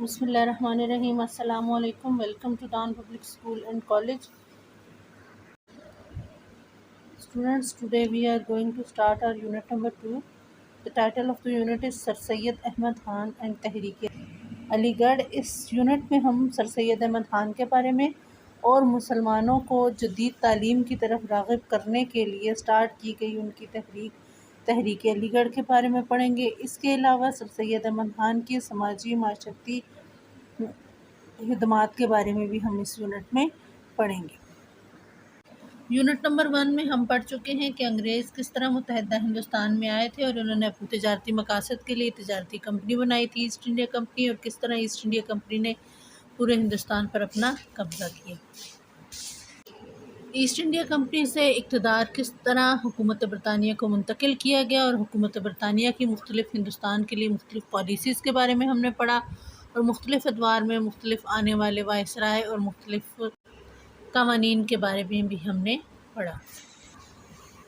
بسم اللہ الرحمن الرحیم. السلام علیکم. Welcome to Dawn Public School and College. Students, today we are going to start our unit number 2. The title of the unit is Sir Syed Ahmad Khan and Tehreek علی گڑھ. اس unit میں ہم سر سید احمد خان کے بارے میں اور مسلمانوں کو جدید تعلیم کی طرف راغب کرنے کے لیے سٹارٹ کی گئی ان کی تحریک علی گڑھ کے بارے میں پڑھیں گے. اس کے علاوہ سر سید احمد خان کی سماجی معاشرتی خدمات کے بارے میں بھی ہم اس یونٹ میں پڑھیں گے. یونٹ نمبر 1 میں ہم پڑھ چکے ہیں کہ انگریز کس طرح متحدہ ہندوستان میں آئے تھے اور انہوں نے اپنے تجارتی مقاصد کے لیے تجارتی کمپنی بنائی تھی ایسٹ انڈیا کمپنی، اور کس طرح ایسٹ انڈیا کمپنی نے پورے ہندوستان پر اپنا قبضہ کیا. ایسٹ انڈیا کمپنی سے اقتدار کس طرح حکومت برطانیہ کو منتقل کیا گیا، اور حکومت برطانیہ کی مختلف ہندوستان کے لیے مختلف پالیسیز کے بارے میں ہم نے پڑھا، اور مختلف ادوار میں مختلف آنے والے وائسرائے اور مختلف قوانین کے بارے میں بھی ہم نے پڑھا.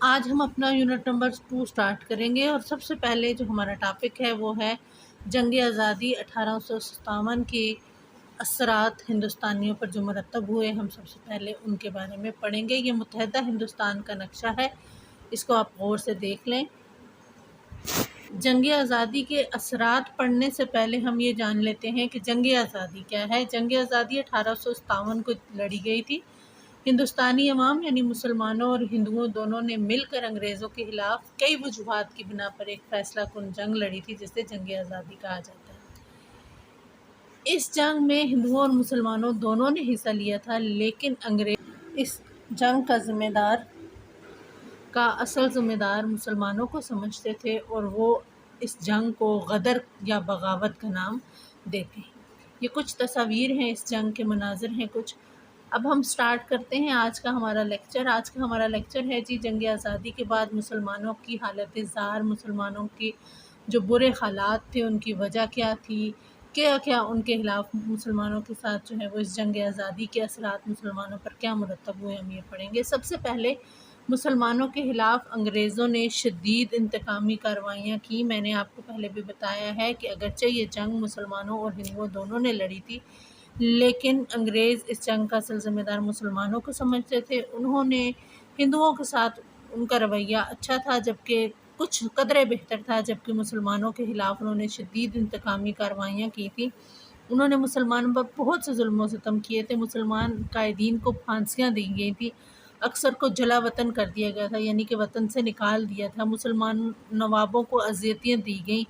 آج ہم اپنا یونٹ نمبر 2 سٹارٹ کریں گے، اور سب سے پہلے جو ہمارا ٹاپک ہے وہ ہے جنگ آزادی 1857 کے اثرات ہندوستانیوں پر جو مرتب ہوئے. ہم سب سے پہلے ان کے بارے میں پڑھیں گے. یہ متحدہ ہندوستان کا نقشہ ہے، اس کو آپ غور سے دیکھ لیں. جنگ آزادی کے اثرات پڑھنے سے پہلے ہم یہ جان لیتے ہیں کہ جنگ آزادی کیا ہے. جنگ آزادی 1857 کو لڑی گئی تھی. ہندوستانی عوام یعنی مسلمانوں اور ہندوؤں دونوں نے مل کر انگریزوں کے خلاف کئی وجوہات کی بنا پر ایک فیصلہ کن جنگ لڑی تھی، جسے جنگ آزادی کہا جاتا ہے. اس جنگ میں ہندوؤں اور مسلمانوں دونوں نے حصہ لیا تھا، لیکن انگریز اس جنگ کا اصل ذمہ دار مسلمانوں کو سمجھتے تھے، اور وہ اس جنگ کو غدر یا بغاوت کا نام دیتے ہیں. یہ کچھ تصاویر ہیں، اس جنگ کے مناظر ہیں کچھ. اب ہم سٹارٹ کرتے ہیں آج کا ہمارا لیکچر. آج کا ہمارا لیکچر ہے جنگ آزادی کے بعد مسلمانوں کی حالت زار، مسلمانوں کی جو برے حالات تھے ان کی وجہ کیا تھی، کیا ان کے خلاف مسلمانوں کے ساتھ جو ہے وہ اس جنگ آزادی کے اثرات مسلمانوں پر کیا مرتب ہوئے، ہم یہ پڑھیں گے. سب سے پہلے مسلمانوں کے خلاف انگریزوں نے شدید انتقامی کارروائیاں کی. میں نے آپ کو پہلے بھی بتایا ہے کہ اگرچہ یہ جنگ مسلمانوں اور ہندوؤں دونوں نے لڑی تھی، لیکن انگریز اس جنگ کا اصل ذمہ دار مسلمانوں کو سمجھتے تھے. انہوں نے ہندوؤں کے ساتھ ان کا رویہ اچھا تھا، جبکہ کچھ قدرے بہتر تھا، جبکہ مسلمانوں کے خلاف انہوں نے شدید انتقامی کارروائیاں کی تھی. انہوں نے مسلمانوں پر بہت سے ظلم و ستم کیے تھے. مسلمان قائدین کو پھانسیاں دی گئی تھی، اکثر کو جلا وطن کر دیا گیا تھا، یعنی کہ وطن سے نکال دیا تھا. مسلمان نوابوں کو اذیتیں دی گئیں.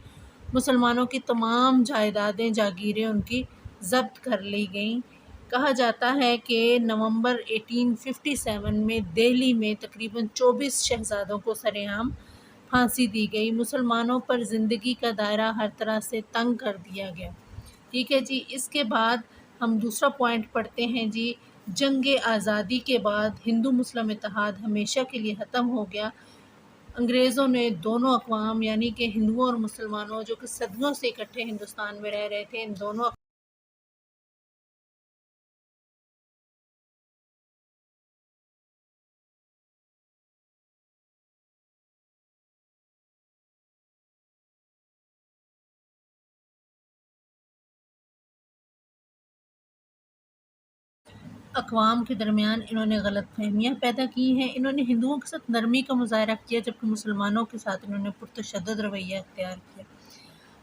مسلمانوں کی تمام جائیدادیں، جاگیریں ان کی ضبط کر لی گئیں. کہا جاتا ہے کہ نومبر 1857 میں دہلی میں تقریباً 24 شہزادوں کو سر عام پھانسی دی گئی. مسلمانوں پر زندگی کا دائرہ ہر طرح سے تنگ کر دیا گیا. ٹھیک ہے جی. اس کے بعد ہم دوسرا پوائنٹ پڑھتے ہیں جی. جنگ آزادی کے بعد ہندو مسلم اتحاد ہمیشہ کے لیے ختم ہو گیا. انگریزوں نے دونوں اقوام یعنی کہ ہندوؤں اور مسلمانوں جو کہ صدیوں سے اکٹھے ہندوستان میں رہ رہے تھے، ان دونوں اقوام کے درمیان انہوں نے غلط فہمیاں پیدا کی ہیں. انہوں نے ہندوؤں کے ساتھ نرمی کا مظاہرہ کیا، جبکہ مسلمانوں کے ساتھ انہوں نے پرتشدد رویہ اختیار کیا.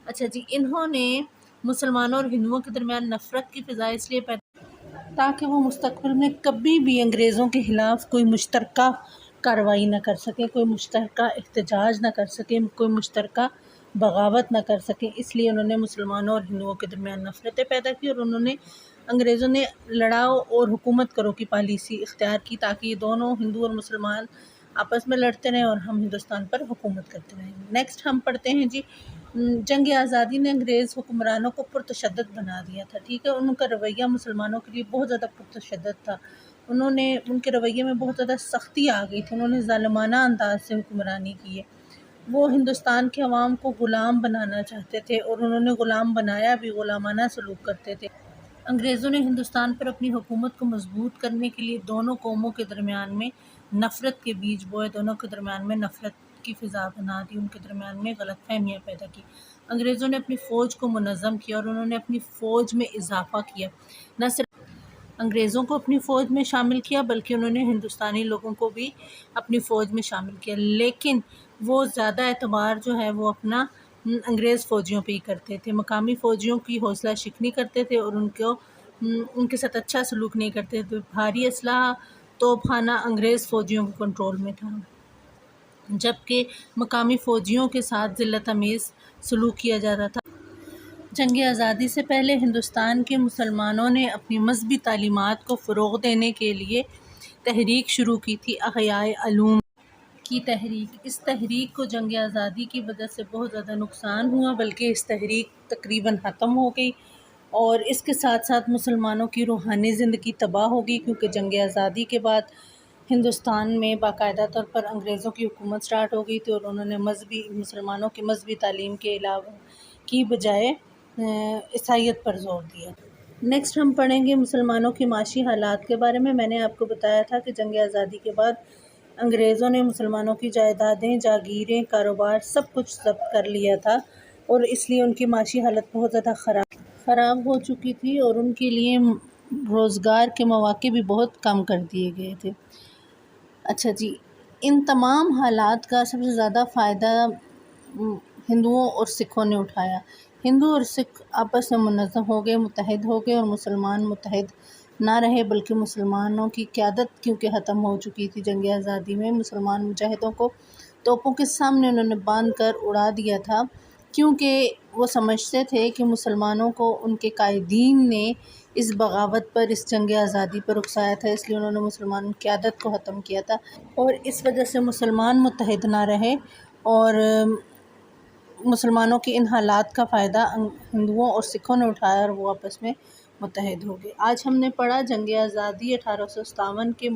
اچھا جی. انہوں نے مسلمانوں اور ہندوؤں کے درمیان نفرت کی فضا اس لیے پیدا تاکہ وہ مستقبل میں کبھی بھی انگریزوں کے خلاف کوئی مشترکہ کارروائی نہ کر سکیں، کوئی مشترکہ احتجاج نہ کر سکیں، کوئی مشترکہ بغاوت نہ کر سکیں. اس لیے انہوں نے مسلمانوں اور ہندوؤں کے درمیان نفرتیں پیدا کی، اور انہوں نے انگریزوں نے لڑاؤ اور حکومت کرو کی پالیسی اختیار کی، تاکہ یہ دونوں ہندو اور مسلمان آپس میں لڑتے رہیں اور ہم ہندوستان پر حکومت کرتے رہیں. نیکسٹ ہم پڑھتے ہیں جی. جنگ آزادی نے انگریز حکمرانوں کو پرتشدد بنا دیا تھا. ٹھیک ہے. ان کا رویہ مسلمانوں کے لیے بہت زیادہ پرتشدد تھا. ان کے رویے میں بہت زیادہ سختی آ گئی تھی. انہوں نے ظالمانہ انداز سے حکمرانی کی ہے. وہ ہندوستان کے عوام کو غلام بنانا چاہتے تھے، اور انہوں نے غلام بنایا بھی، غلامانہ سلوک کرتے تھے. انگریزوں نے ہندوستان پر اپنی حکومت کو مضبوط کرنے کے لیے دونوں قوموں کے درمیان میں نفرت کے بیج بوئے، دونوں کے درمیان میں نفرت کی فضا بنا دی، ان کے درمیان میں غلط فہمیاں پیدا کی. انگریزوں نے اپنی فوج کو منظم کیا اور انہوں نے اپنی فوج میں اضافہ کیا، نہ صرف انگریزوں کو اپنی فوج میں شامل کیا بلکہ انہوں نے ہندوستانی لوگوں کو بھی اپنی فوج میں شامل کیا، لیکن وہ زیادہ اعتبار جو ہے وہ اپنا انگریز فوجیوں پہ ہی کرتے تھے، مقامی فوجیوں کی حوصلہ شکنی کرتے تھے اور ان کے ساتھ اچھا سلوک نہیں کرتے تھے۔ بھاری اسلحہ توپ خانہ انگریز فوجیوں کے کنٹرول میں تھا، جبکہ مقامی فوجیوں کے ساتھ ذلت آمیز سلوک کیا جاتا تھا۔ جنگ آزادی سے پہلے ہندوستان کے مسلمانوں نے اپنی مذہبی تعلیمات کو فروغ دینے کے لیے تحریک شروع کی تھی، احیاء علوم کی تحریک۔ اس تحریک کو جنگ آزادی کی وجہ سے بہت زیادہ نقصان ہوا، بلکہ اس تحریک تقریباً ختم ہو گئی اور اس کے ساتھ ساتھ مسلمانوں کی روحانی زندگی تباہ ہو گئی، کیونکہ جنگ آزادی کے بعد ہندوستان میں باقاعدہ طور پر انگریزوں کی حکومت سٹارٹ ہو گئی تھی اور انہوں نے مسلمانوں کی مذہبی تعلیم کے علاوہ کی بجائے عیسائیت پر زور دیا۔ نیکسٹ ہم پڑھیں گے مسلمانوں کی معاشی حالات کے بارے میں۔ میں نے آپ کو بتایا تھا کہ جنگ آزادی کے بعد انگریزوں نے مسلمانوں کی جائیدادیں، جاگیریں، کاروبار سب کچھ ضبط کر لیا تھا اور اس لیے ان کی معاشی حالت بہت زیادہ خراب ہو چکی تھی اور ان کے لیے روزگار کے مواقع بھی بہت کم کر دیے گئے تھے۔ اچھا جی، ان تمام حالات کا سب سے زیادہ فائدہ ہندوؤں اور سکھوں نے اٹھایا۔ ہندو اور سکھ آپس میں منظم ہو گئے، متحد ہو گئے اور مسلمان متحد نہ رہے، بلکہ مسلمانوں کی قیادت کیونکہ ختم ہو چکی تھی جنگ آزادی میں، مسلمان مجاہدوں کو توپوں کے سامنے انہوں نے باندھ کر اڑا دیا تھا، کیونکہ وہ سمجھتے تھے کہ مسلمانوں کو ان کے قائدین نے اس بغاوت پر، اس جنگ آزادی پر اکسایا تھا، اس لیے انہوں نے مسلمان قیادت کو ختم کیا تھا اور اس وجہ سے مسلمان متحد نہ رہے اور مسلمانوں کے ان حالات کا فائدہ ہندوؤں اور سکھوں نے اٹھایا اور وہ آپس میں متحد ہو گئے۔ آج ہم نے پڑھا جنگ آزادی 1857 کے